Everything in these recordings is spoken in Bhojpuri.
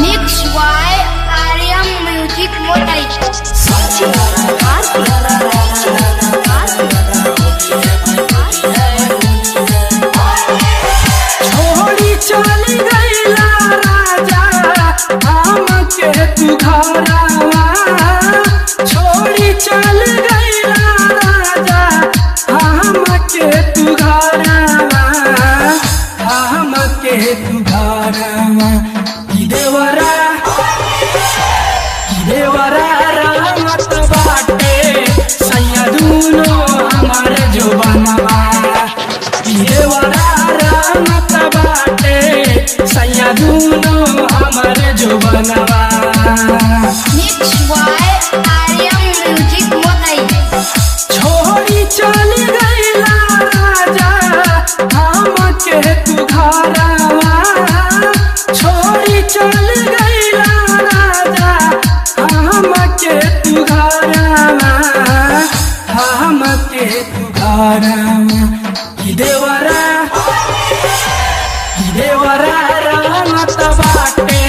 Mix by Aryan Music Motai. छोड़ी चली गईला राजा हमके तू घरवा, छोड़ी चली गईला राजा हमके तू घरवा, हमके तू घरवा। देवरा रामत बाटे सैया दूनो हमारे जुबानवा, देवरा रामत बाटे सैया दूनो हमारे जुबानवा। Mix by Aryan Music Motai. छोड़ी चली गईला राजा हमके तू घरवा, छोड़ी चली गईला राजा हमके तू घरवा, हमके तू घरवा। देवरा रामत बाटे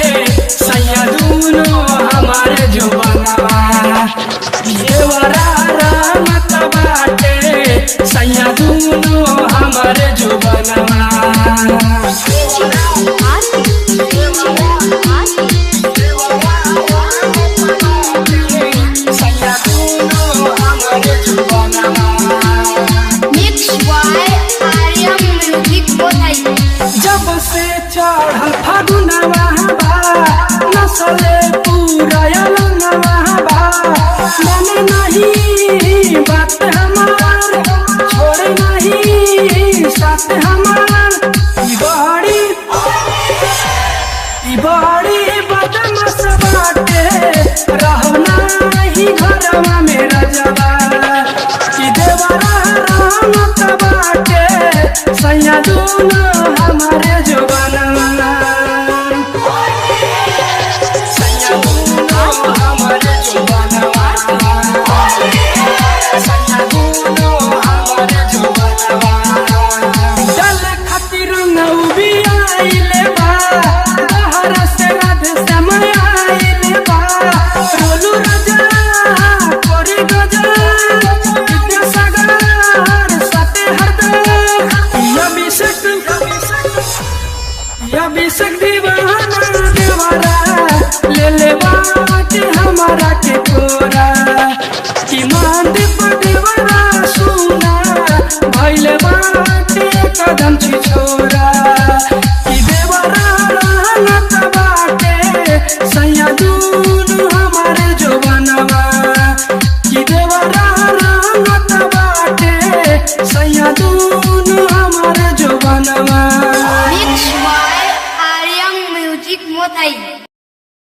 सैया दूनो हमारे जुबानवा, देवरा रामत बाटे सैया दूनो हमारे जुबानवा। Mix by Aryan Music Motai. जब से चढ़ल फागुनवा बा नसले पूरा अलंगवा बा, माने नहीं बात हमार, छोड़े नहीं साथ हमार। ई बड़ी बदमाश बाटे रहो नहीं घरवा में रजवा, कि देवरा रामत बाटे सैया दूनो हमारे जुबानवा, सैया दूनो हमारे जुबानवा, सैया दूनो हमारे जुबानवा। दल खातिर नौबी आइले बा, बाहर से राधे समय आइले बा, रोलू राजा कोरी गजा विद्यासागर साथे हरदम। अभिषेक दीवाना देवरा ले ले बाटे हमारा के कोरा, कि मानदीप देवरा सुना भइले बाटे कदम छोरा, कि देवरा रामत बाटे सैया दूनो हमारे जुबानवा, कि देवरा रामत बाटे सैया दूनो